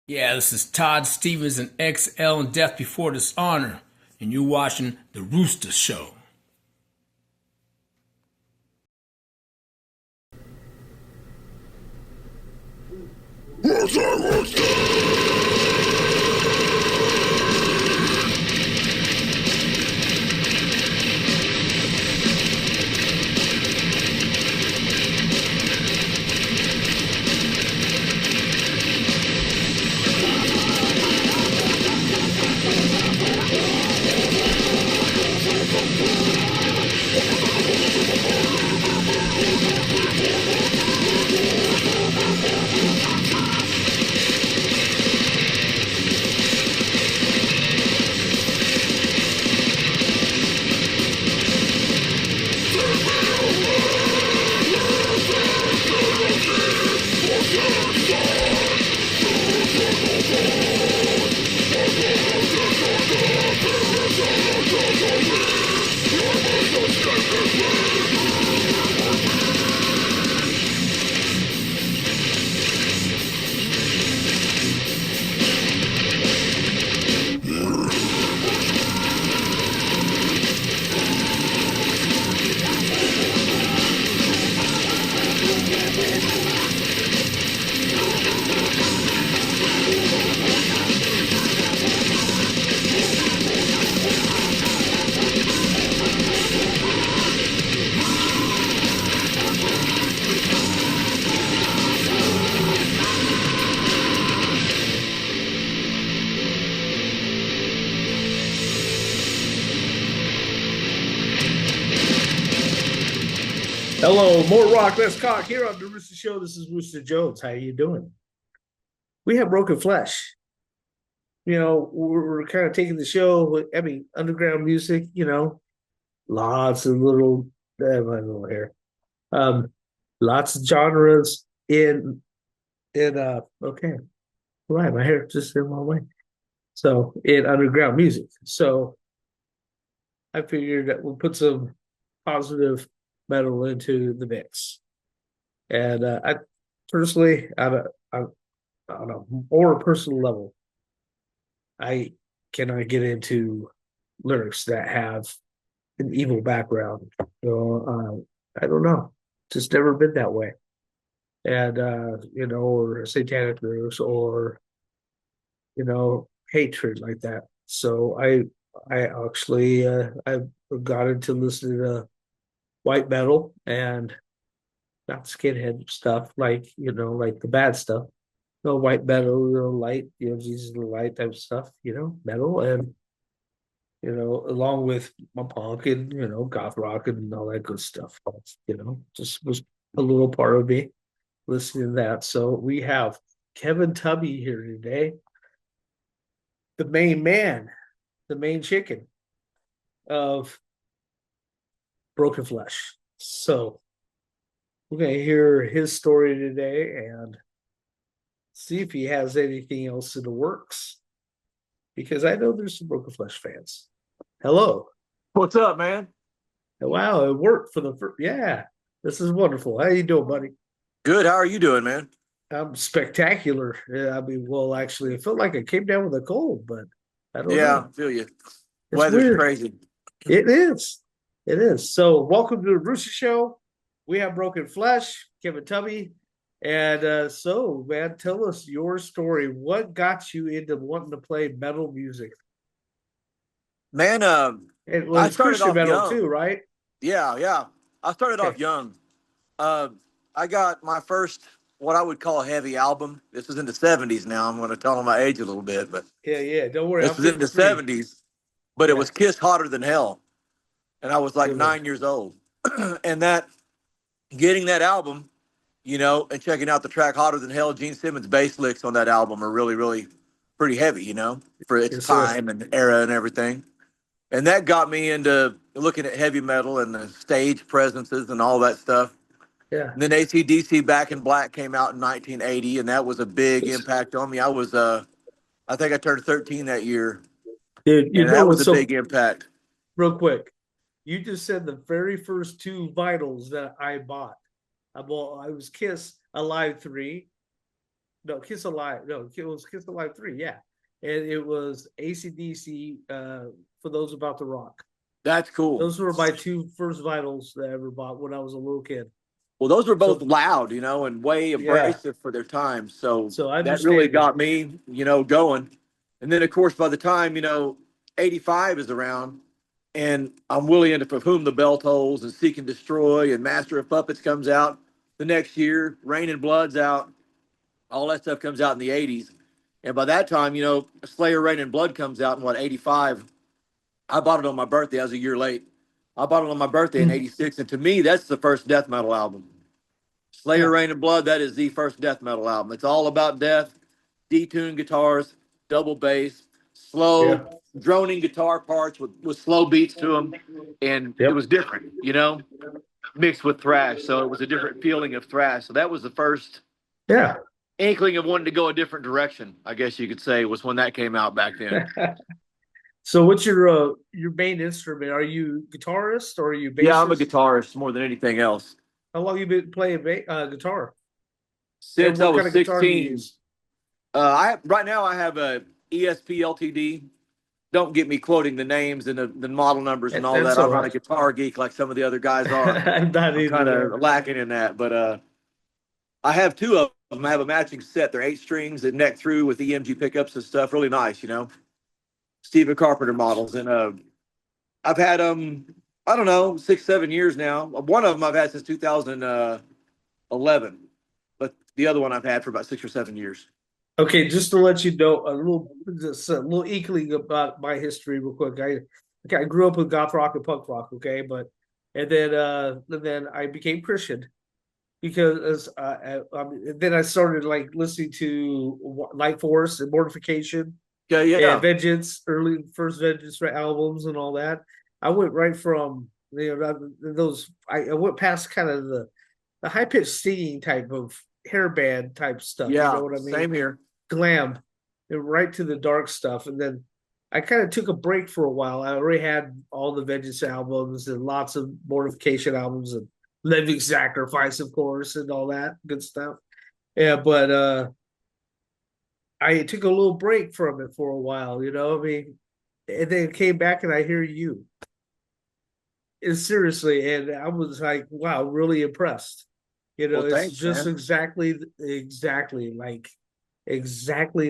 Yeah, this is Todd Stevens and XL and Death Before Dishonor, and you're watching The Roosta Show. Hello, more rock, less cock here on the Rooster Show. This is Rooster Jones. How you doing? We have Broken Flesh. We're kind of taking the show with, underground music, lots of little, my little hair, um, lots of genres okay, right, my hair just in my way. So in underground music. So I figured that we'll put some positive metal into the mix. And I personally, on a more personal level, I cannot get into lyrics that have an evil background. I don't know, just never been that way. And or satanic lyrics or hatred like that. So I actually I got into listening to white metal and not skinhead stuff like the bad stuff. White metal, light, Jesus the light type stuff, metal and along with my punk and goth rock and all that good stuff. Just was a little part of me listening to that. So we have Kevin Tubby here today, the main man, the main chicken of Broken Flesh. So we're gonna hear his story today and see if he has anything else in the works. Because I know there's some Broken Flesh fans. Hello. What's up, man? Wow, it worked for the first. Yeah, this is wonderful. How you doing, buddy? Good. How are you doing, man? I'm spectacular. Yeah, well, actually, it felt like I came down with a cold, but I don't Yeah, know. feel you. It's Weather's weird. crazy. It is. It is. So, welcome to the Rooster Show. We have Broken Flesh, Kevin Tubby. And man, tell us your story. What got you into wanting to play metal music? Man, Well, I it's started Christian off metal young. too, right? Yeah. I started Okay. off young. Uh, I got my first, what I would call a heavy album. This was in the 70s now. I'm going to tell them my age a little bit, but Yeah. Don't worry, this I'm was in the 53. 70s, but it Yeah. was Kiss Hotter Than Hell. And I was like Good one. 9 years old. And getting that album, and checking out the track Hotter Than Hell, Gene Simmons' bass licks on that album are really, really pretty heavy, for its Yes, sir. time and era and everything. And that got me into looking at heavy metal and the stage presences and all that stuff. Yeah. And then AC/DC Back in Black came out in 1980, and that was a big impact on me. I think I turned 13 that year, Dude, and that was a big impact. real quick, you just said the very first two vinyls that I bought. I was Kiss Alive 3, no, Kiss Alive. No, it was Kiss Alive 3. Yeah. And it was AC/DC, for those about to rock. That's cool. Those were my two first vinyls that I ever bought when I was a little kid. Well, those were both So, loud, and way yeah. abrasive for their time. So So I that really understand it. got me, going. And then, of course, by the time, 85 is around, and I'm really into For Whom the Bell Tolls and Seek and Destroy and Master of Puppets comes out the next year, Rain and Blood's out, all that stuff comes out in the 80s. And by that time, Slayer Rain and Blood comes out in 85. I bought it on my birthday. I was a year late. I bought it on my birthday in 86. And to me, that's the first death metal album. Slayer Yeah. Rain and Blood, that is the first death metal album. It's all about death, detuned guitars, double bass, slow, Yeah. droning guitar parts with slow beats to them. And it Yep. was different, mixed with thrash. So it was a different feeling of thrash. So that was the first Yeah. inkling of wanting to go a different direction, I guess you could say, was when that came out back then. So what's your main instrument? Are you guitarist or are you bassist? Yeah, I'm a guitarist more than anything else. How long you been playing guitar? Since I was kind of guitar do you 16. use? Right now I have a ESP LTD. Don't get me quoting the names and the model numbers and all That's that. I'm all not right. a guitar geek like some of the other guys are. I'm not I'm either. kind of lacking in that, but I have two of them. I have a matching set. They're 8 strings that neck through with EMG pickups and stuff. Really nice, Stephen Carpenter models, and I've had them. I don't know, 6-7 years now. One of them I've had since 2011, but the other one I've had for about 6 or 7 years. Okay, just to let you know just a little inkling about my history, real quick. I grew up with goth rock and punk rock. Okay, and then I became Christian because then I started like listening to Light Force and Mortification. Yeah. And Vengeance, early first Vengeance albums and all that. I went right from those. I went past kind of the high pitched singing type of hairband type stuff. Yeah, You know what I mean? same here. Glam, and right to the dark stuff. And then I kind of took a break for a while. I already had all the Vengeance albums and lots of Mortification albums and Living Sacrifice, of course, and all that good stuff. Yeah, but I took a little break from it for a while, I mean, and then came back and I hear you. And seriously, and I was like, wow, really impressed. Well, It's thanks, just man. exactly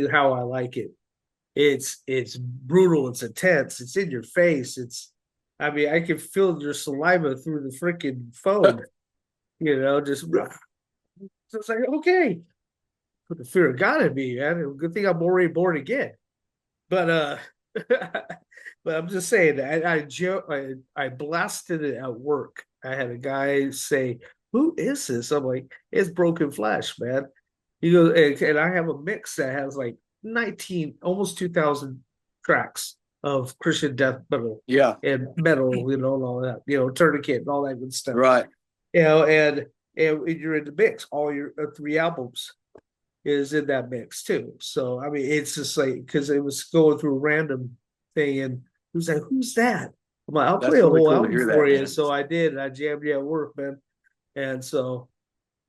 how I like it. It's brutal, it's intense, it's in your face. I mean, I can feel your saliva through the freaking phone, just so it's like, okay. Put the fear of God in me, man. Good thing I'm already born again. But but I'm just saying that I blasted it at work. I had a guy say, "Who is this?" I'm like, "It's Broken Flesh, man." He goes, and I have a mix that has like 19, almost 2,000 tracks of Christian death metal, Yeah, and metal, and all that, Tourniquet and all that good stuff. right. And you're in the mix. All your 3 albums is in that mix too. So I mean, it's just like, because it was going through a random thing, and he was like, "Who's that?" I'm like, "I'll That's play a really whole cool to album hear for that, you." man. So I did, and I jammed you at work, man. And so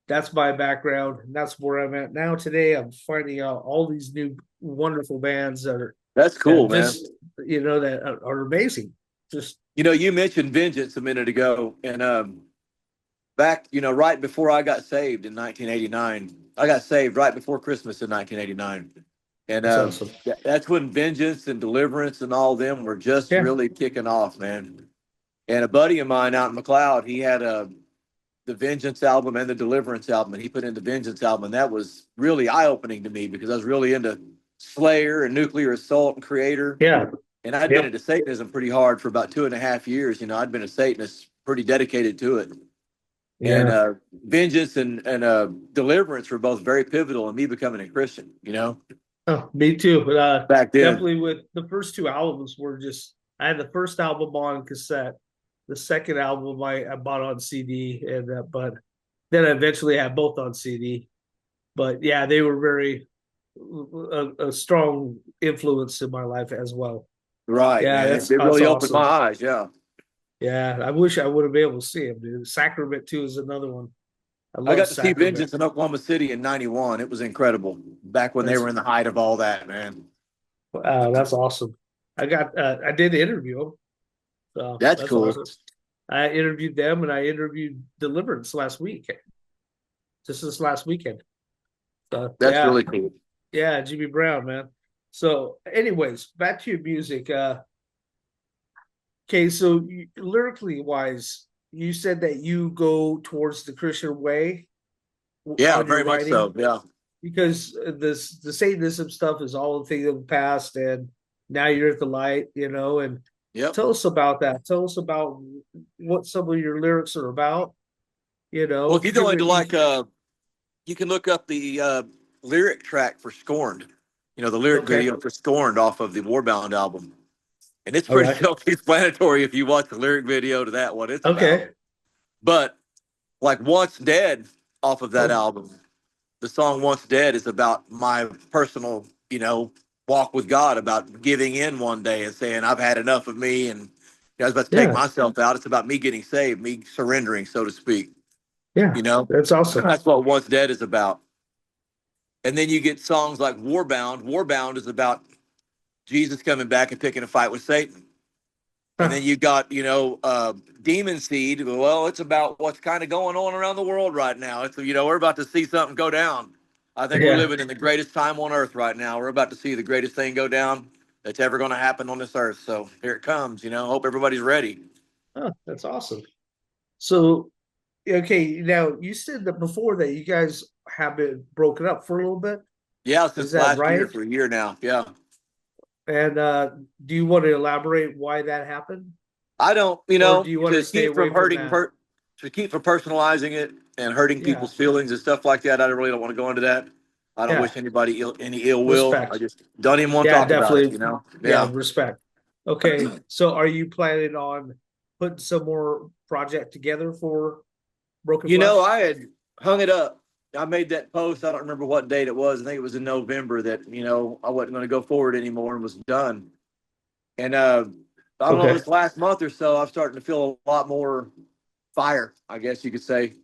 that's my background, and that's where I'm at now. Today, I'm finding out all these new wonderful bands That's cool, man. just that are amazing. Just You mentioned Vengeance a minute ago, and back, right before I got saved in 1989. I got saved right before Christmas in 1989. And that's awesome. that's when Vengeance and Deliverance and all them were just Yeah. really kicking off, man. And a buddy of mine out in McLeod, he had the Vengeance album and the Deliverance album, and he put in the Vengeance album, and that was really eye-opening to me because I was really into Slayer and Nuclear Assault and Creator. Yeah. And I'd been into Satanism pretty hard for about 2.5 years. I'd been a Satanist, pretty dedicated to it. Yeah. And Vengeance and Deliverance were both very pivotal in me becoming a Christian, Oh, me too. But back then. definitely with the first 2 albums were just, I had the first album on cassette. The second album I bought on CD, and but then I eventually had both on CD. But yeah, they were very a strong influence in my life as well. Right. Yeah, man. that's It really awesome. opened my eyes. Yeah. Yeah, I wish I would have been able to see him, dude. Sacrament too is another one. I I love got to see Sacramento. Vengeance in Oklahoma City in '91. It was incredible back when they That's were in the height of all that, man. that's awesome. I did interview them, so That's that's cool. awesome. I interviewed them and I interviewed Deliverance last week, just this last weekend. So That's yeah, really cool. yeah, Jimmy Brown, man. So, anyways, back to your music. Okay, so lyrically wise, you said that you go towards the Christian way Yeah, on your very much writing so. Yeah. because the Satanism stuff is all a thing of the past, and now you're at the light, and Yep. tell us about that. Tell us about what some of your lyrics are about. Well, if you go into You, you can look up the lyric track for Scorned, the lyric okay, video for Scorned off of the Warbound album. And it's all pretty right, self-explanatory if you watch the lyric video to that, what it's about. okay, But like Once Dead off of that oh, album, the song Once Dead is about my personal, walk with God, about giving in one day and saying, I've had enough of me and I was about to take yeah, myself out. It's about me getting saved, me surrendering, so to speak. yeah, You know, that's awesome. that's what Once Dead is about. And then you get songs like Warbound. Warbound is about Jesus coming back and picking a fight with Satan. And Huh, then you got, Demon Seed. Well, it's about what's kind of going on around the world right now. It's, we're about to see something go down. I think we're yeah, living in the greatest time on earth right now. We're about to see the greatest thing go down that's ever going to happen on this earth. So here it comes, Hope everybody's ready. oh, that's awesome. So, okay, now you said that before that you guys have been broken up for a little bit. Yeah, Is since that last year, right? for a year now. Yeah. And do you want to elaborate why that happened, I don't, or do you want to stay away from that? to keep from personalizing it and hurting Yeah, people's feelings and stuff like that. I really don't want to go into that. I don't yeah, wish anybody any ill will. I respect. just don't even want to Yeah, talk about it, definitely. Yeah, Yeah. respect. Okay, so are you planning on putting some more project together for Broken Flesh? I had hung it up. I made that post. I don't remember what date it was. I think it was in November that, I wasn't going to go forward anymore and was done. And I don't know, Okay, this last month or so, I'm starting to feel a lot more fire, I guess you could say.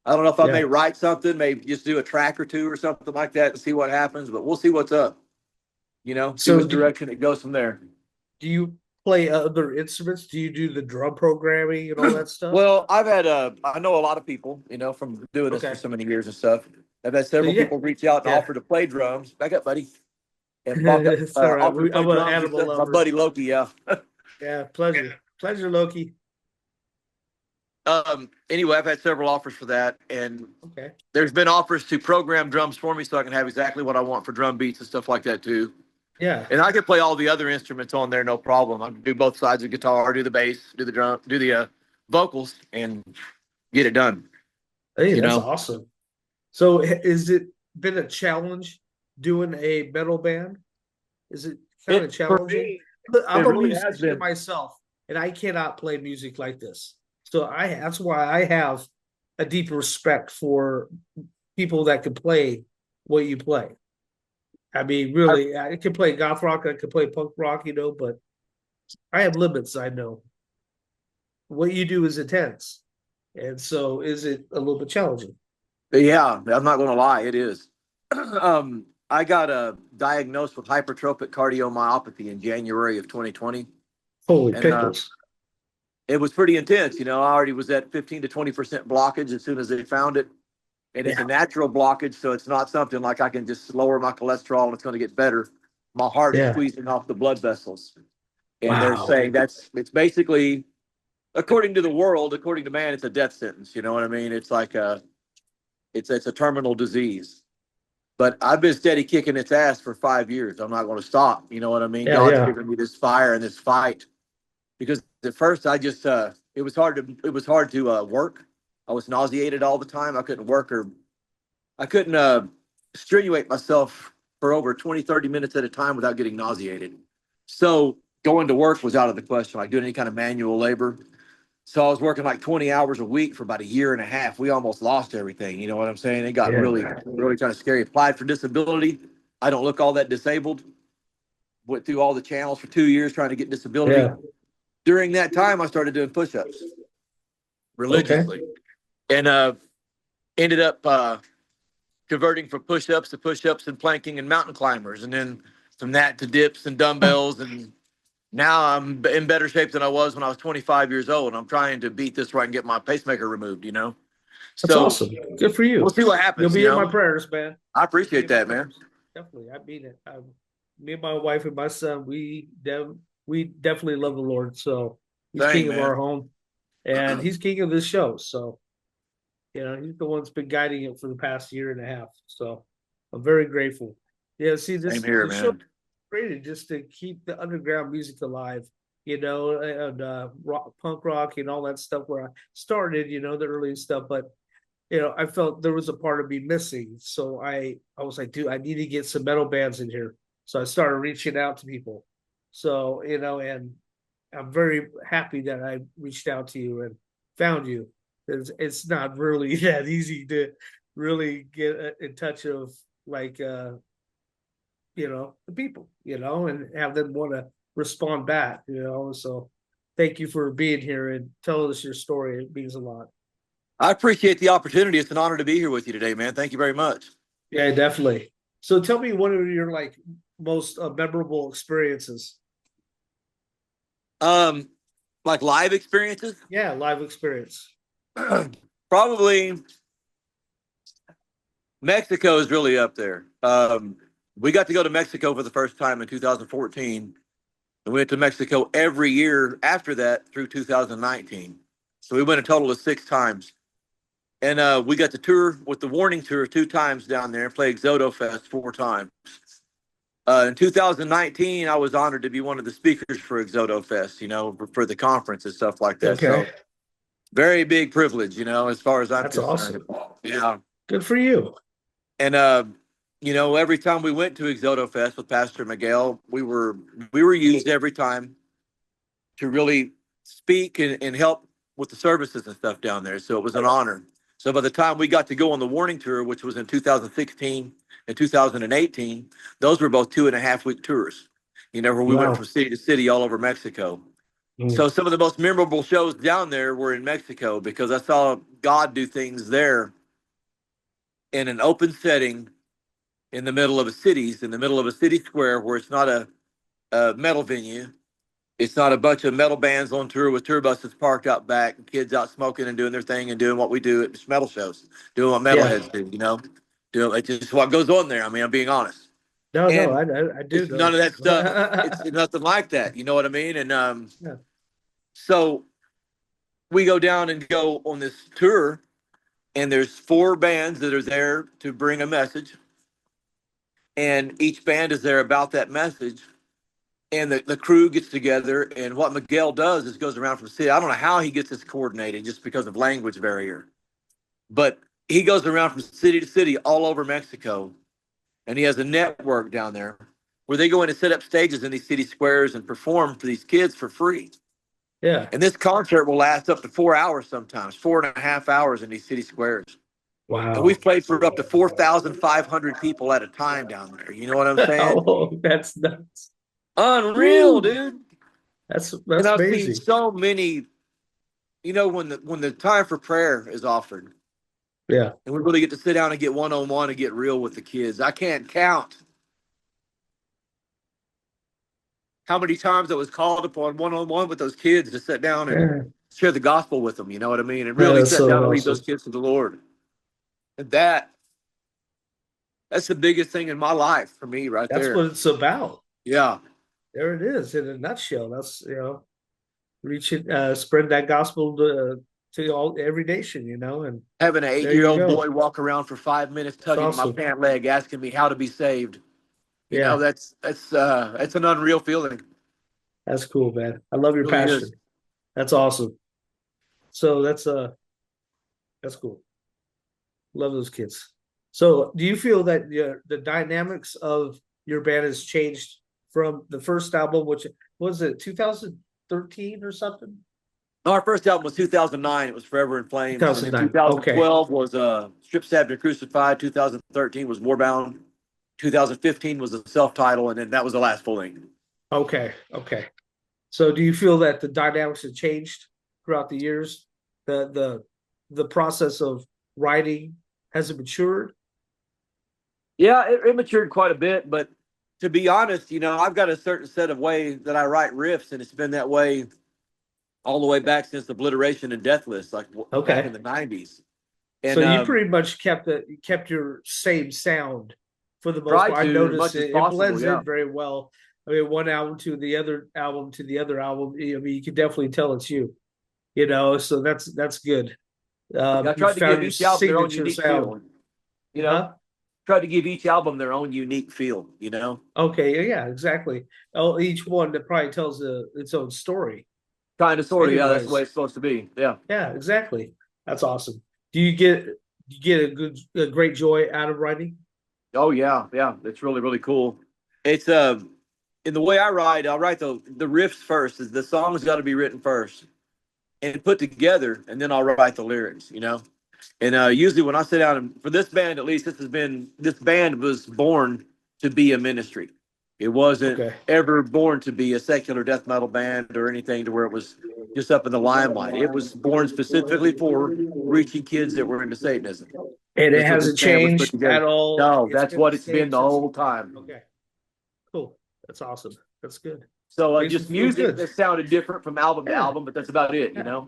I don't know if I may yeah. write something, maybe just do a track or two or something like that and see what happens, but we'll see what's up, see So which direction it goes from there. do you play other instruments? Do you do the drum programming and all that stuff? Well, I know a lot of people, from doing this for Okay, so many years and stuff. I've had so several yeah, people reach out and yeah. offer to play drums. Back up, buddy. And It's all right. offer to play I'm an drums and animal stuff. My lover. buddy Loki, yeah. Yeah, pleasure, Loki. Anyway, I've had several offers for that, and Okay, there's been offers to program drums for me so I can have exactly what I want for drum beats and stuff like that too. yeah. And I can play all the other instruments on there, no problem. I can do both sides of the guitar, do the bass, do the drum, do the vocals, and get it done. Hey, You that's know, awesome. So, is it been a challenge doing a metal band? Is it kind of it for challenging? me, I'm it a really has musician been. myself, and I cannot play music like this. So that's why I have a deep respect for people that can play what you play. I mean, really, I can play goth rock, I can play punk rock, but I have limits. I know what you do is intense, and so is it a little bit challenging? Yeah, I'm not going to lie, it is. I got diagnosed with hypertrophic cardiomyopathy in January of 2020, Holy and pickles! it was pretty intense. I already was at 15 to 20% blockage as soon as they found it. And it's a Yeah, natural blockage, so it's not something like I can just lower my cholesterol and it's going to get better. My heart is yeah. squeezing off the blood vessels. And they're Wow. saying it's basically, according to the world, according to man, it's a death sentence. You know what I mean? It's like it's a terminal disease. But I've been steady kicking its ass for 5 years. I'm not going to stop. You know what I mean? Yeah, God's yeah, given me this fire and this fight because at first I just it was hard to work. I was nauseated all the time. I couldn't work or I couldn't strenuate myself for over 20, 30 minutes at a time without getting nauseated. So going to work was out of the question, like doing any kind of manual labor. So I was working like 20 hours a week for about a year and a half. We almost lost everything. You know what I'm saying? It got yeah, really, really kind of scary. Applied for disability. I don't look all that disabled. Went through all the channels for 2 years trying to get disability. yeah. During that time, I started doing push-ups Okay. religiously. And ended up converting from push-ups to push-ups and planking and mountain climbers, and then from that to dips and dumbbells, and now I'm in better shape than I was when I was 25 years old. I'm trying to beat this right and get my pacemaker removed, you know. That's So awesome. Good for you. we'll see what You'll happens. be You in know, my prayers, man. I Be appreciate in my that, man. prayers. Definitely, I mean it. Me and my wife and my son, we definitely love the Lord. So he's Dang, king of our man. home, and he's king of this show. So he's the one that's been guiding it for the past year and a half. So I'm very grateful. Yeah, see Same here, the show man. created just to keep the underground music alive, and punk rock and all that stuff where I started, the early stuff. But I felt there was a part of me missing. So I was like, dude, I need to get some metal bands in here. So I started reaching out to people. So, and I'm very happy that I reached out to you and found you. It's not really that easy to really get in touch of like the people, and have them want to respond back, So thank you for being here and telling us your story. It means a lot. I appreciate the opportunity. It's an honor to be here with you today, man. Thank you very much. Yeah, definitely. So tell me one of your like most memorable experiences. Like live experiences, Yeah, live experience. probably Mexico is really up there. We got to go to Mexico for the first time in 2014, and we went to Mexico every year after that through 2019. So we went a total of 6 times. And we got to tour with the Warning Tour 2 times down there and play Exodo Fest 4 times. In 2019, I was honored to be one of the speakers for Exodo Fest, for the conference and stuff like that. Okay. So very big privilege, as far as I'm That's concerned. awesome. Yeah. Good for you. And every time we went to Exodo Fest with Pastor Miguel, we were used every time to really speak and help with the services and stuff down there. So it was an honor. So by the time we got to go on the Warning Tour, which was in 2016 and 2018, those were both 2.5 week tours, where we went Wow. from city to city all over Mexico. Mm. So some of the most memorable shows down there were in Mexico because I saw God do things there in an open setting in the middle of a city square where it's not a metal venue. It's not a bunch of metal bands on tour with tour buses parked out back and kids out smoking and doing their thing and doing what we do at metal shows, doing what metalheads do, doing it's just what goes on there. I mean, I'm being honest. No, And I do it's know. none of that stuff. It's nothing like that. You know what I mean? And Yeah. so we go down and go on this tour, and there's 4 bands that are there to bring a message, and each band is there about that message. And the crew gets together, and what Miguel does is goes around from the city. I don't know how he gets this coordinated just because of language barrier, but he goes around from city to city all over Mexico, and he has a network down there where they go in and set up stages in these city squares and perform for these kids for free. Yeah. And this concert will last up to 4 hours sometimes, 4.5 hours in these city squares. And Wow. we've played for up to 4,500 people at a time down there. You know what I'm saying? Oh, that's nuts. Unreal, Woo. dude. That's And I've seen amazing. so many, when the time for prayer is offered, Yeah. and we really get to sit down and get one-on-one and get real with the kids. I can't count how many times I was called upon one-on-one with those kids to sit down and Yeah. share the gospel with them. You know what I mean? And Yeah, really that's sit so down and lead awesome. those kids to the Lord. And that's the biggest thing in my life for me right That's there. what it's about. Yeah. There it is in a nutshell. That's reaching, spread that gospel to every nation, and Having an there you 8-year-old go. boy walk around for 5 minutes, It's tugging my awesome. pant leg, asking me how to be saved. Yeah, That's an unreal feeling. that's cool, man. I love It your really passion. is. That's awesome. So that's cool. Love those kids. So do you feel that the dynamics of your band has changed from the first album, which was it 2013 or something? No, our first album was 2009. It was Forever in Flames. And then 2009. Okay. 2012 was Strip Stabbed and Crucified. 2013 was Warbound. 2015 was a self-title, and then that was the last full length. Okay. Okay. So do you feel that the dynamics have changed throughout the years? The process of writing Has it matured? Yeah, it matured quite a bit, but to be honest, I've got a certain set of way that I write riffs, and it's been that way all the way back since Obliteration and Deathless, like back in Okay. the '90s. So And you pretty much kept your same sound for the most tried part. I to as noticed much as it possible. blends Yeah, in very well. I mean, one album to the other album to the other album. I mean, you can definitely tell it's you. So that's good. I You tried to give found your each album their own signature unique sound, feel. You know, huh? tried to give each album their own unique feel. Okay, yeah, exactly. Oh, each one that probably tells its own story. Kind of, sort of. Yeah, that's the way Anyways, it's supposed to be. Yeah. yeah, exactly. That's awesome. Do you get a great joy out of writing? Oh yeah, yeah. It's really really cool. It's in the way I write, I'll write the riffs first. Is the song's got to be written first and put together, and then I'll write the lyrics. And usually when I sit down, and for this band at least, this band was born to be a ministry. It wasn't Okay. ever born to be a secular death metal band or anything to where it was just up in the limelight. It was born specifically for reaching kids that were into Satanism. And it That's what this hasn't band was put changed at together. all. No, It's that's been what the it's been same the since. whole time. Okay, cool. That's awesome. That's good. So Makes me just feel music good. that sounded different from album to Yeah, album, but that's about it, yeah.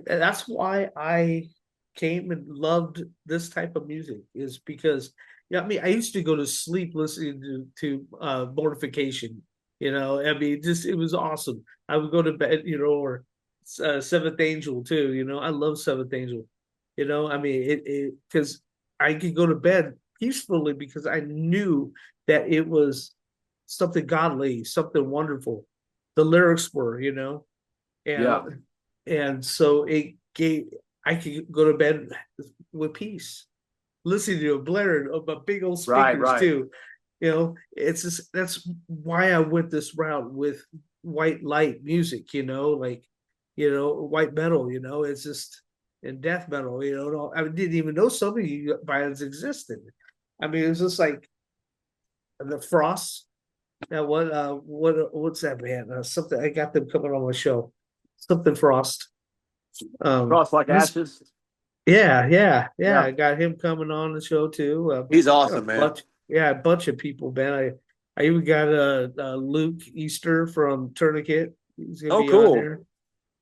That's why I came and loved this type of music is because I mean I used to go to sleep listening to Mortification. I mean just it was awesome. I would go to bed, or Seventh Angel too. I love Seventh Angel. I mean it because I could go to bed peacefully because I knew that it was something godly, something wonderful. The lyrics were, and Yeah. so it gave I could go to bed with peace, listening to a blaring of my big old Right, speakers right. too. It's just that's why I went this route with white light music. Like white metal. It's just and death metal. I didn't even know some of you bands existed. I mean, it's just like the Frost. What's that band? Something I got them coming on my show. Something Frost. Cross like This ashes. yeah. Yeah. I got him coming on the show too. He's A awesome, man. bunch, yeah, a bunch of people, man. I even got Luke Easter from Tourniquet. He's gonna Oh, be on cool. there.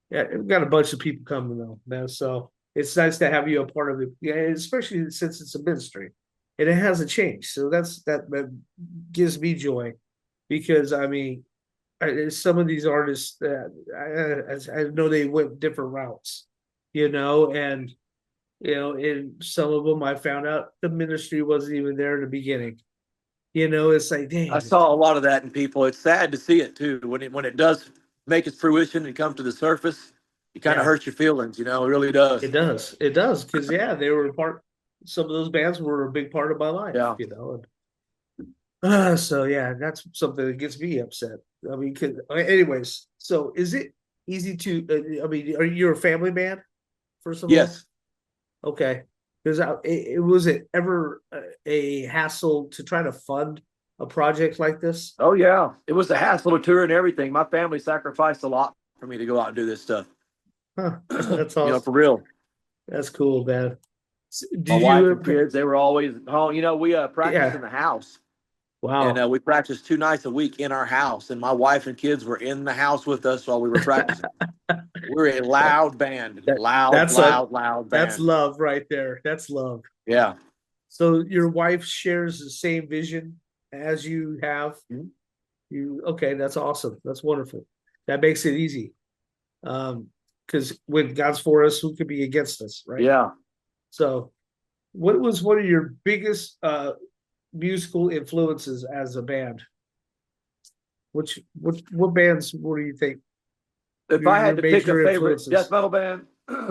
Yeah, we've got a bunch of people coming though, man. So it's nice to have you a part of it. Yeah, especially since it's a ministry and it hasn't changed. So that gives me joy because I mean, some of these artists that I know they went different routes, and in some of them I found out the ministry wasn't even there in the beginning. It's like, I dang, saw a lot of that in people. It's sad to see it too. When it does make its fruition and come to the surface, it kind of yeah, hurts your feelings, it really does. it does, because yeah, they were a part. Some of those bands were a big part of my life, Yeah. So yeah, that's something that gets me upset. I mean, anyways, so is it easy to? I mean, are you a family man? First of all, Yes. okay, because was it ever a hassle to try to fund a project like this? Oh yeah. It was a hassle to tour and everything. My family sacrificed a lot for me to go out and do this stuff. Huh, that's awesome. For real. That's cool, man. My Did wife you? and kids, they were always home. We practiced Yeah. in the house. And Wow. we practiced 2 nights a week in our house, and my wife and kids were in the house with us while we were practicing. We're a That, loud band, that loud, that's a loud that's band. love right there. That's love. Yeah. So your wife shares the same vision as you have. Mhm. Okay, that's awesome. That's wonderful. That makes it easy. Because when God's for us, who could be against us, right? Yeah. So, what was one of your biggest musical influences as a band? What bands? What do you think? If I had to pick a major favorite death influences? metal band,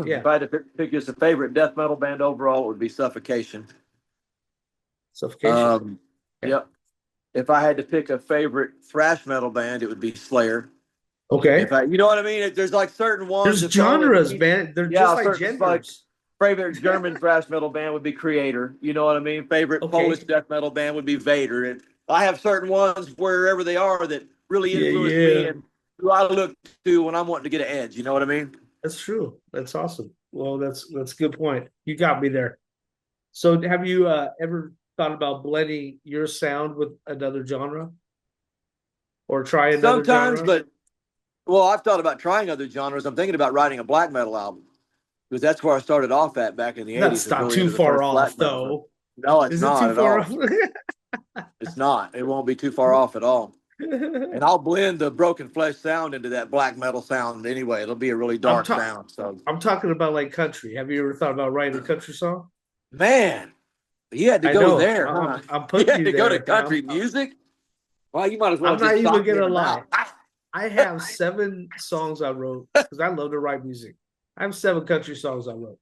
Yeah, if I had to pick just a favorite death metal band overall, it would be Suffocation. Suffocation. Okay. Yep. If I had to pick a favorite thrash metal band, it would be Slayer. Okay. If I, you know what I mean? There's like certain ones There's that fall into genres, each. man. They're just Yeah, like certain like genders. favorite German thrash metal band would be Creator. You know what I mean? Favorite Polish Okay. death metal band would be Vader. And I have certain ones wherever they are that really Yeah, influence me yeah. and who I look to when I'm wanting to get an edge. You know what I mean? That's true. That's awesome. Well, that's a good point. You got me there. So have you ever thought about blending your sound with another genre or try another Sometimes, genre? but well, I've thought about trying other genres. I'm thinking about writing a black metal album because that's where I started off at back in the '80s. That's Was not really too into the far first off, black metal. though. No, it's Is it not too at far all. off? It's not. It won't be too far off at all. And I'll blend the Broken Flesh sound into that black metal sound anyway. It'll be a really I'm dark talking. sound. So, I'm talking about like country. Have you ever thought about writing a country song? man, you had to I go know. there, huh? I'm You putting had you to go to there. country music? Well, you might as well I'm not just even shot me in gonna the lie. mouth. I have 7 songs I wrote because I love to write music. I have 7 country songs I wrote.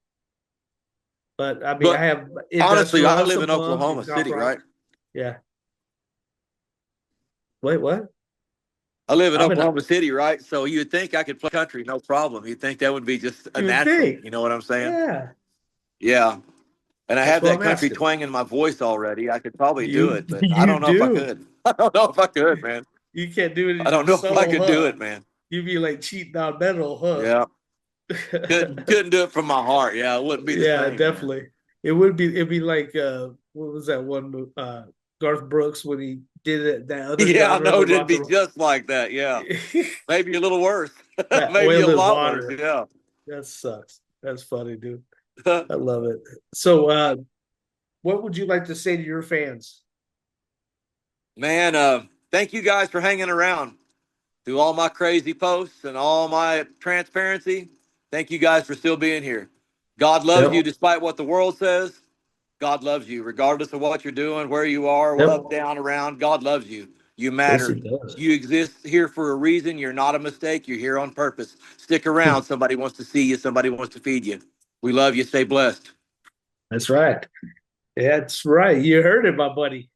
But I mean, I But have honestly, I industrial, live some in punk, Oklahoma and goth City, rock. right? Yeah. Wait, what? I live in I'm in. Oklahoma City, right? So you'd think I could play country, no problem. You'd think that would be just a You would natural. think. You know what I'm saying? Yeah. Yeah. And I That's have what that I'm country asking. twang in my voice already. I could probably do You it, but I you don't know if I do. could. I don't know if I could, man. You can't do I it don't know if I solo, could do huh? it, man. You'd be like cheating on metal, huh? Yeah. Couldn't do it from my heart. Yeah, it wouldn't be the Yeah, same, man. definitely. It'd be like what was that one Garth Brooks when he did it that other Yeah, I genre, know the it'd rock be and roll. just like that. Yeah. Maybe a little worse. That Maybe a oil and lot worse. water. Yeah. That sucks. That's funny, dude. I love it. So what would you like to say to your fans? Man, thank you guys for hanging around through all my crazy posts and all my transparency. Thank you guys for still being here. God loves you Yep. despite what the world says. God loves you regardless of what you're doing, where you are, Yep. up, down, around. God loves you. You Yes, matter. he does. You exist here for a reason. You're not a mistake. You're here on purpose. Stick around. Somebody wants to see you. Somebody wants to feed you. We love you. Stay blessed. That's right. That's right. You heard it, my buddy.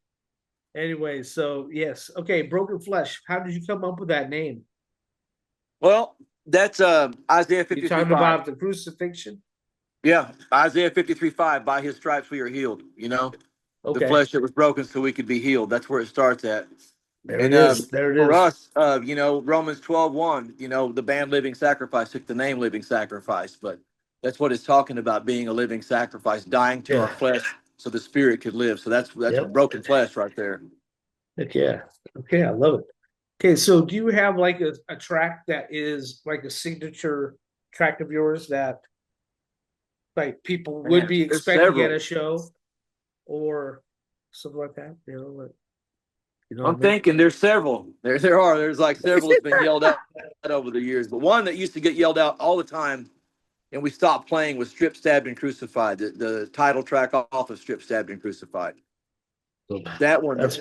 Anyway, so yes. Okay, Broken Flesh. How did you come up with that name? Well, that's Isaiah You 53 talking 5. about the crucifixion? Yeah, Isaiah 53 5. By his stripes we are healed. You know, the Okay. flesh that was broken so we could be healed. That's where it starts at. There it And is. There it for is. us, Romans 12:1, the band Living Sacrifice took the name Living Sacrifice, but that's what it's talking about, being a living sacrifice, dying to our Yeah. flesh so the spirit could live. So that's Yep. broken flesh right there. Heck yeah. Okay, I love it. Okay, so do you have like a track that is like a signature track of yours that like people would Man, be there's expecting at several. a show or something like that? You know what I'm I mean? thinking there's several. There are. There's like several that's been yelled out over the years. But one that used to get yelled out all the time and we stopped playing was Strip, Stabbed, and Crucified, the title track off of Strip, Stabbed, and Crucified. That one, That's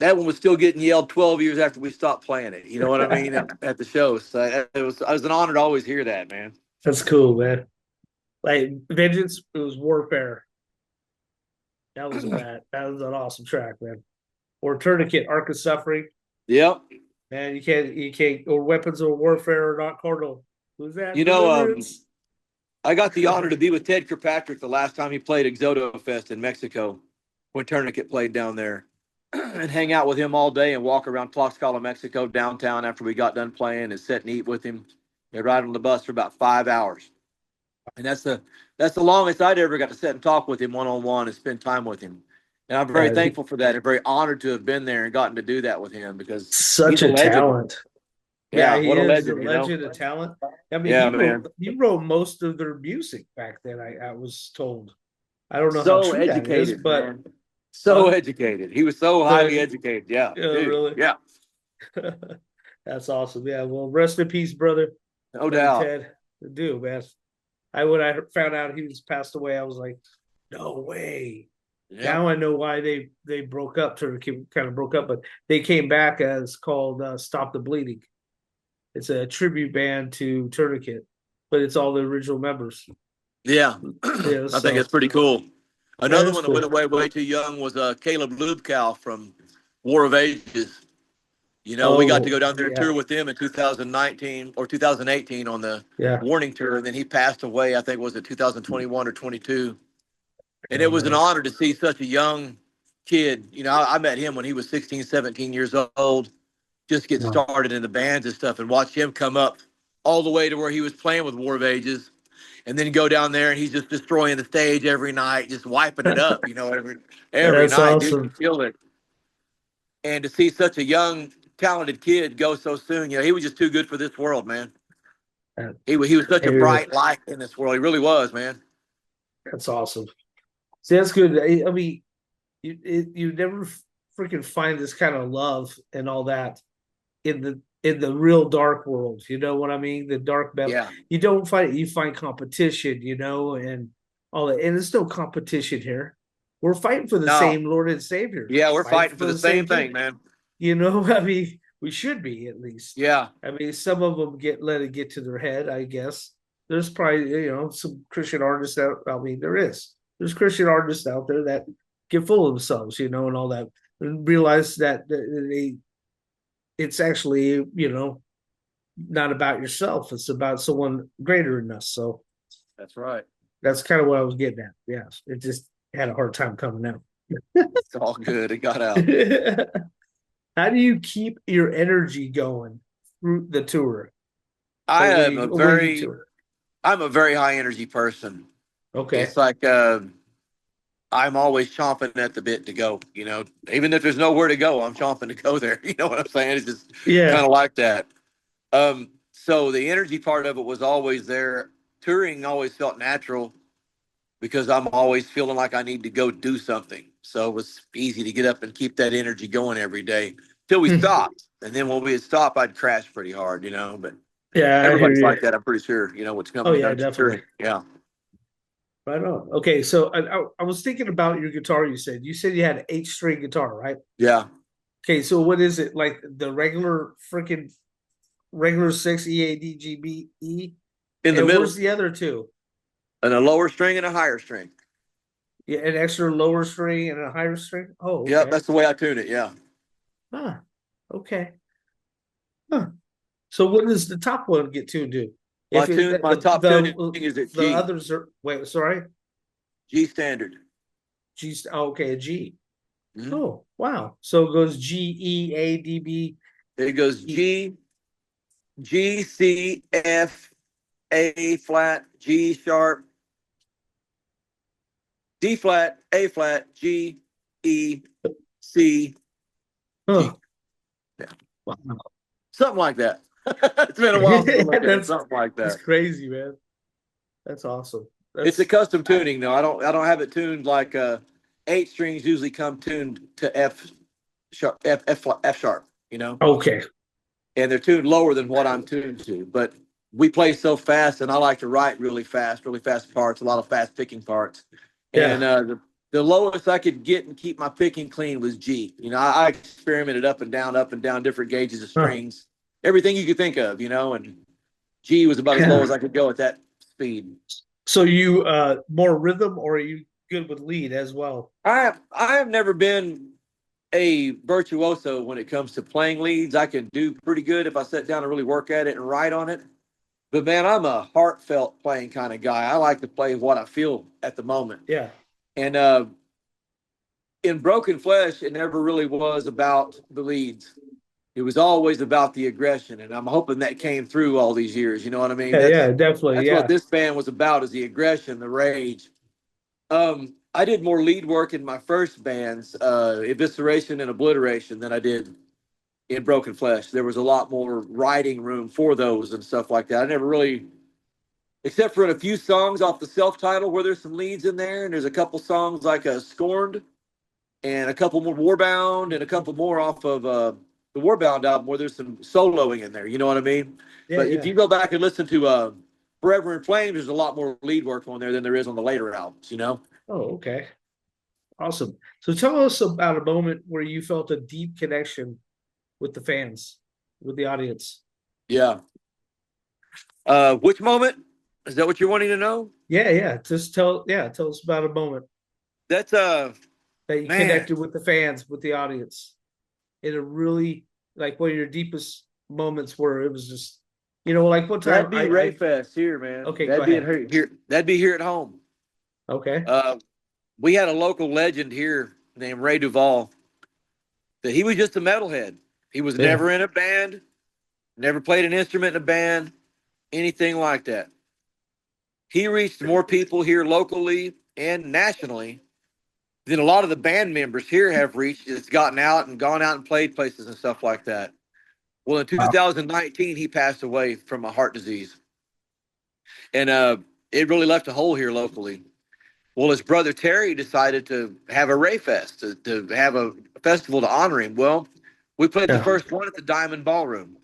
that one was still getting yelled 12 years after we stopped playing it. You know what I mean? At the shows. So it was an honor to always hear that, man. that's cool, man. Like Vengeance, it was Warfare. That was an awesome track, man. Or Tourniquet, Arc of Suffering. Yep. Man, you can't, or Weapons of Warfare are not carnal. Who's that? You know, Deliverance. I got the honor to be with Ted Kirkpatrick the last time he played Exodo Fest in Mexico when Tourniquet played down there and hang out with him all day and walk around Tlaxcala, Mexico downtown after we got done playing and sit and eat with him and ride on the bus for about 5 hours. And that's the longest I'd ever got to sit and talk with him one-on-one and spend time with him. And I'm very Yeah, thankful for that and very honored to have been there and gotten to do that with him because such he's a a legend. talent. Yeah, Yeah, he what a is legend, a legend of talent. I mean, Yeah, man. he wrote most of their music back then. I was told. I don't know how So true that is, educated, but man. So huh? educated. He was so highly educated. Yeah, dude. Really, Yeah, that's awesome. Yeah, well, rest in peace, brother, no brother doubt. Ted. Dude, man, when I found out he was passed away, I was like, no way. Yeah. Now I know why they broke up. Kind of broke up, but they came back as called "Stop the Bleeding." It's a tribute band to Tourniquet, but it's all the original members. Yeah. Yeah, I think that's pretty cool. that Another is one that went cool. away way too young was Caleb Lubkow from War of Ages. We got to Oh, go down there and yeah, tour with him in 2019 or 2018 on the yeah. Warning Tour, and then he passed away. I think was it 2021 or 22. And it Oh was an man, honor to see such a young kid. I met him when he was 16, 17 years old, just get wow. started in the bands and stuff, and watch him come up all the way to where he was playing with War of Ages. and then go down there and he's just destroying the stage every night, just wiping it up, every That's night, dude. You awesome. feel it. And to see such a young, talented kid go so soon, he was just too good for this world, man. Uh, He was such a Hey, bright light in this world. He really was, man. that's awesome. See, that's good. I mean, you never freaking find this kind of love and all that in the real dark world. You know what I mean? The dark metal. Yeah. You don't find you find competition, and all that. And there's no competition here. We're fighting for the No. same Lord and Savior. Yeah, we're fighting for the same thing, man. I mean, we should be at least. Yeah. I mean, some of them let it get to their head, I guess. There's probably, some Christian artists out. I mean, there's Christian artists out there that get full of themselves, and all that, and realize that it's actually, not about yourself. It's about someone greater than us. So That's right. that's kind of what I was getting at. Yes, it just had a hard time coming out. It's all good. It got out. How do you keep your energy going through the tour? I'm a very high energy person. Okay. It's like I'm always chomping at the bit to go. Even if there's nowhere to go, I'm chomping to go there. You know what I'm saying? It's just kind of like that. So the energy part of it was always there. Touring always felt natural because I'm always feeling like I need to go do something. So it was easy to get up and keep that energy going every day till we stopped. And then when we had stopped, I'd crash pretty hard, but yeah, everybody's like that. I'm pretty sure, what's coming. Oh yeah, definitely. Yeah. Right on. Okay, so I was thinking about your guitar. You said you had an 8-string guitar, right? Yeah. Okay, so what is it, like the regular 6 E A D G B E? In the middle. Where's the other two? And a lower string and a higher string. Yeah, an extra lower string and a higher string. Oh, okay. Yeah, that's the way I tune it. Yeah. Okay. So what does the top one get tuned to? My top tuning is at G. The others are sorry. G standard. Okay, a G. Mm-hmm. Oh, wow. So it goes G E A D B. It goes G, C, F, A flat, G sharp, D flat, A flat, G, E, C, G. Yeah. Wow. Something like that. It's been a while since I looked at it. Something like that. That's crazy, man. That's awesome. It's a custom tuning though. I don't have it tuned like 8 strings usually come tuned to F sharp, F sharp, Okay. And they're tuned lower than what I'm tuned to. But we play so fast, and I like to write really fast parts, a lot of fast picking parts. Yeah. And the lowest I could get and keep my picking clean was G. I experimented up and down different gauges of strings, everything you could think of, and G was about as low as I could go at that speed. So you more rhythm, or are you good with lead as well? I have never been a virtuoso when it comes to playing leads. I can do pretty good if I sit down and really work at it and write on it. But man, I'm a heartfelt playing kind of guy. I like to play what I feel at the moment. Yeah. And in Broken Flesh, it never really was about the leads. It was always about the aggression, and I'm hoping that came through all these years. You know what I mean? Yeah, definitely. That's what this band was about: is the aggression, the rage. I did more lead work in my first bands, Evisceration and Obliteration, than I did in Broken Flesh. There was a lot more writing room for those and stuff like that. I never really, except for in a few songs off the self-title where there's some leads in there, and there's a couple songs like Scorned, and a couple more Warbound, and a couple more off of the Warbound album where there's some soloing in there. You know what I mean? But if you go back and listen to Forever in Flames, there's a lot more lead work on there than there is on the later albums, Oh, okay. Awesome. So tell us about a moment where you felt a deep connection with the fans, with the audience. Yeah. Which moment? Is that what you're wanting to know? Yeah. Just tell us about a moment. That's that you connected with the fans, with the audience. In a really, like, one of your deepest moments where it was just, like what time? That'd be Ray Fest here, man. Okay, that'd be here at home. Okay. We had a local legend here named Ray Duvall. That he was just a metalhead. He was never in a band, never played an instrument in a band, anything like that. he reached more people here locally and nationally than a lot of the band members here have reached. It's gotten out and gone out and played places and stuff like that. Well, in Wow. 2019, he passed away from a heart disease, and it really left a hole here locally. Well, his brother Terry decided to have a Ray Fest, to have a festival to honor him. Well, we played the Yeah. first one at the Diamond Ballroom,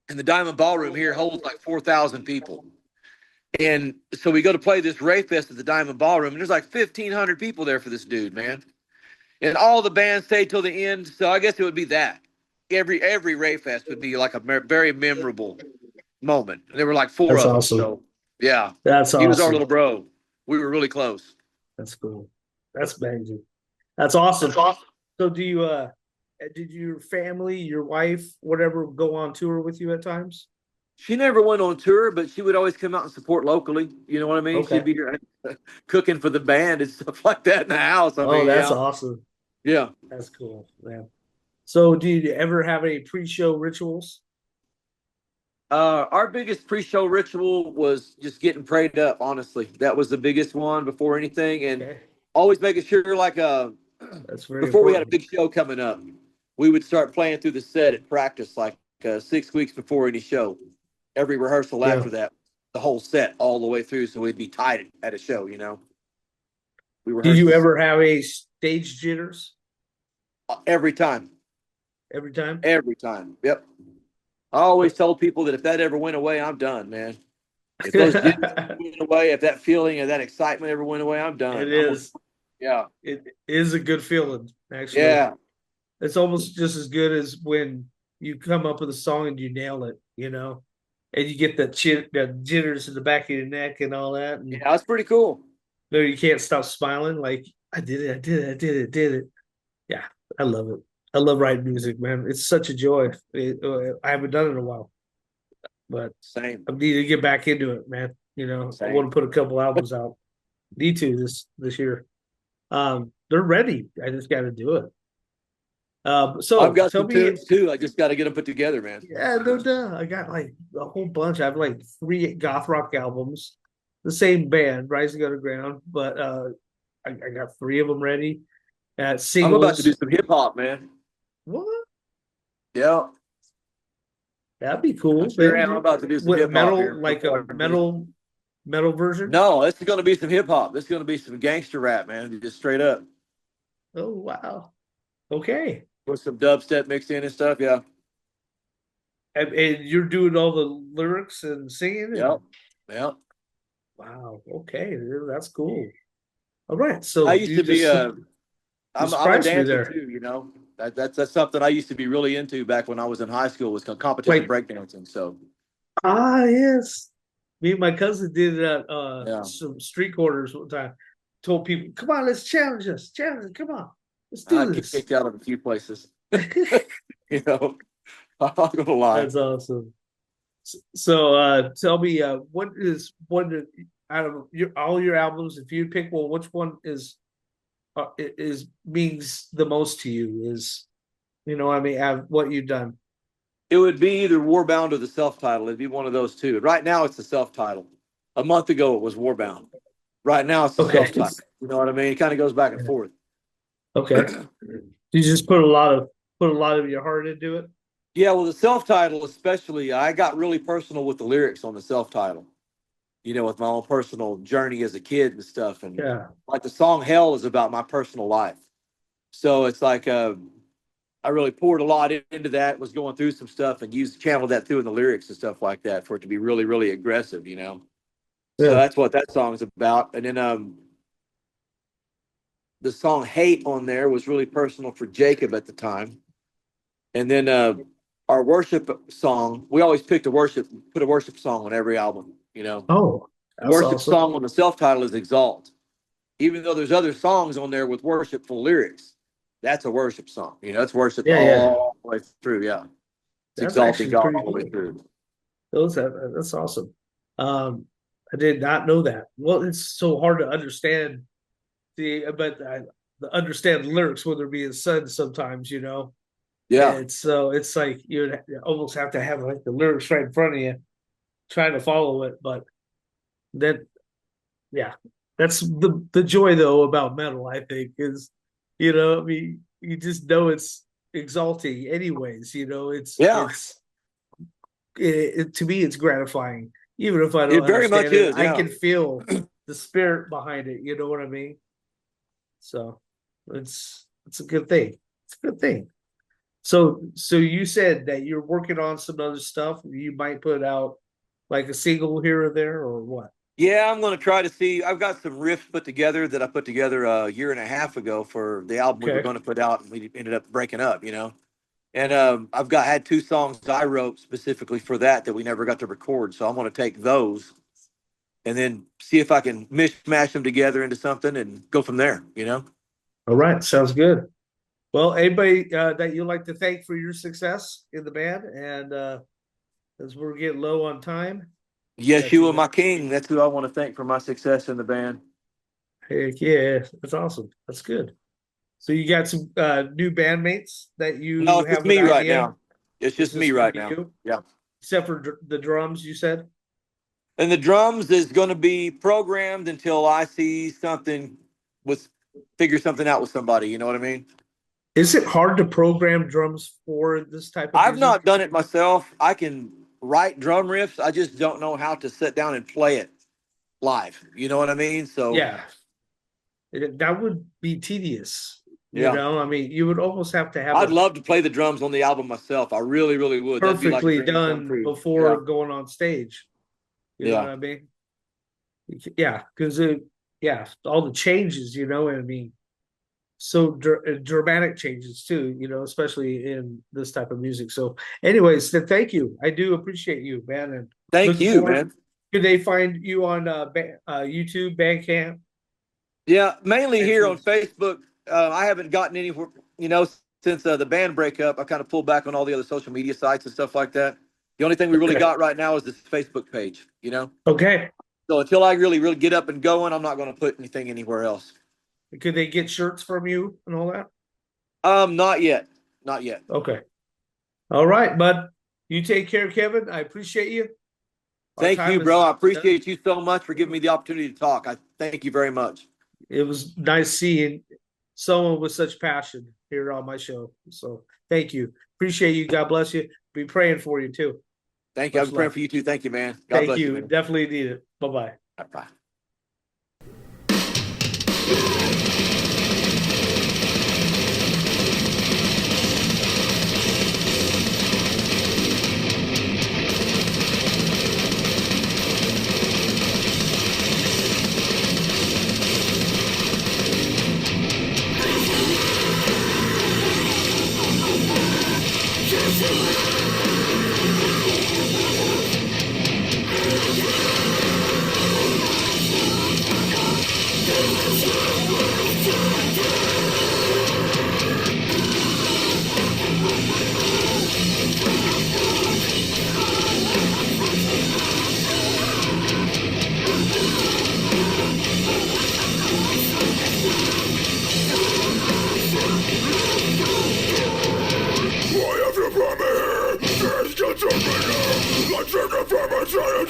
and the Diamond Ballroom here holds like 4,000 people. And so we go to play this Ray Fest at the Diamond Ballroom, and there's like 1,500 people there for this dude, man. And all the bands stayed till the end. So I guess it would be that. Every Ray Fest would be like a very memorable moment. There were like four That's of them. awesome. So yeah, That's he was our awesome. little bro. We were really close. That's cool. That's amazing. That's awesome. So do you did your family, your wife, whatever, go on tour with you at times? She never went on tour, but she would always come out and support locally. You know what I mean? Okay. She'd be here cooking for the band and stuff like that in the house. I mean, That's yeah. awesome. Yeah. That's cool, man. So do you ever have any pre-show rituals? Our biggest pre-show ritual was just getting prayed up. Honestly, that was the biggest one before anything, and Okay. always making sure, like, That's very before we had a important. big show coming up, we would start playing through the set at practice, like 6 weeks before any show. Every rehearsal Yeah. after that, the whole set all the way through, so we'd be tight at a show. You know, we Did rehearsed you ever have a stage jitters every time. every time? Every time. Yep. I always told people that if that ever went away, I'm done, man. If those jitters went away, if that feeling of that excitement ever went away, I'm done. It is. Yeah. It is a good feeling, actually. Yeah. It's almost just as good as when you come up with a song and you nail it, and you get that jitters in the back of your neck and all that. And Yeah, that's pretty cool. you can't stop smiling. Like, I did it, I did it, I did it, did it. Yeah, I love it. I love writing music, man. It's such a joy. I haven't done it in a while, but Same. I need to get back into it, man. I Same. want to put a couple albums out. Need to this year. They're ready. I just got to do it. So I've got tell some me, tunes too. I just got to get them put together, man. yeah, no doubt. I got like a whole bunch. I have like 3 goth rock albums, the same band, Rising Underground, but I got 3 of them ready. I'm about to do Singles. some hip hop, man. What? Yeah. That'd be cool. I sure am. I'm about to do some With hip hop metal, here. like a metal version. No, this is going to be some hip hop. This is going to be some gangster rap, man. Just straight up Oh wow. Okay. with some dubstep mixed in and stuff. Yeah. And you're doing all the lyrics and singing. Yep. Yep. Wow. Okay, that's cool. All right. So I used to be I'm a surprised me dancer there. too, you know. That's something I used to be really into back when I was in high school was competition breakdancing. So Yes. Me and my cousin did Yeah. some street corners one time. Told people, come on, let's challenge us. Challenge us. Come on. Let's do I get this. kicked out of a few places. You know, I'm not gonna lie. That's awesome. So tell me, what is one out of all your albums, if you pick one, which one is means the most to you? Is what you've done. It would be either Warbound or the self-title. It'd be one of those two. Right now, it's the self-title. A month ago, it was Warbound. Right now, it's the Okay. self-title. You know what I mean? It kind of goes back and forth. Okay. You just put a lot of your heart into it. Yeah, well, the self-title especially, I got really personal with the lyrics on the self-title. You know, with my own personal journey as a kid and stuff. And Yeah. like the song Hell is about my personal life. So it's like I really poured a lot into that, was going through some stuff and channeled that through in the lyrics and stuff like that for it to be really, really aggressive, you know? Yeah. So that's what that song's about. And then the song Hate on there was really personal for Jacob at the time. And then our worship song, we always put a worship song on every album, you know? Oh, The that's worship awesome. song on the self-title is Exalt. Even though there's other songs on there with worshipful lyrics, that's a worship song. You know, it's worship all the way through. Yeah. It's That's exalting actually God pretty all the way cool. through. That's awesome. I did not know that. Well, it's so hard to understand understand lyrics when they're being said sometimes, Yeah. And so it's like you almost have to have like the lyrics right in front of you, trying to follow it. But then Yeah, that's the joy though about metal. I think is, I mean, you just know it's exalting, anyways. Yeah, To me, it's gratifying, even if I it don't very much understand it. is. I Yeah. can feel the spirit behind it. You know what I mean? So it's a good thing. It's a good thing. So you said that you're working on some other stuff. You might put out like a single here or there, or what? Yeah, I'm going to try to see. I've got some riffs put together that I put together a year and a half ago for the album we were Okay. going to put out, and we ended up breaking up, you know. And I've got had two songs I wrote specifically for that we never got to record. So I'm going to take those and then see if I can mishmash them together into something and go from there, you know. All right, sounds good. Well, anybody that you'd like to thank for your success in the band, and as we're getting low on time, Yes, that you you are my king. That's who I want to thank for my success in the band. heck yeah, that's awesome. That's good. So you got some new bandmates that No, you it's just have an me right idea? now. It's It's just me just gonna right be now. you, Yeah. except for the drums. You said. And the drums is going to be programmed until I see something with figure something out with somebody. You know what I mean? Is it hard to program drums for this type of I've music? not done it myself. I can write drum riffs. I just don't know how to sit down and play it live. You know what I mean? So Yeah, that would be tedious. yeah, I mean, you would almost have to have I'd it love to play the drums on the album myself. I really, really would. That'd be like a perfectly dream come done true. Yeah, before going on stage. You know what yeah. I mean? Yeah, because yeah, all the changes. I mean, so dramatic changes too. Especially in this type of music. So, anyways, then thank you. I do appreciate you, man, and Thank looking you, forward. man. Could they find you on YouTube, Bandcamp? Yeah, mainly here on iTunes? Facebook. I haven't gotten anywhere, since the band breakup. I kind of pulled back on all the other social media sites and stuff like that. The only thing we really Okay. got right now is this Facebook page, you know? Okay. So until I really, really get up and going, I'm not going to put anything anywhere else. Could they get shirts from you and all that? Not yet. Not yet. Okay. All right, bud. You take care, Kevin. I appreciate you. Our Thank you, time bro. is. I appreciate you so much for giving me the opportunity to talk. I thank you very much. It was nice seeing someone with such passion here on my show. So thank you. Appreciate you. God bless you. Be praying for you too. Thank you. Much I'm praying love. for you too. Thank you, man. God Thank bless you, you. man. Definitely need it. Bye bye. Bye. Why have you brought me here? This gets to me now. Let's take it from a giant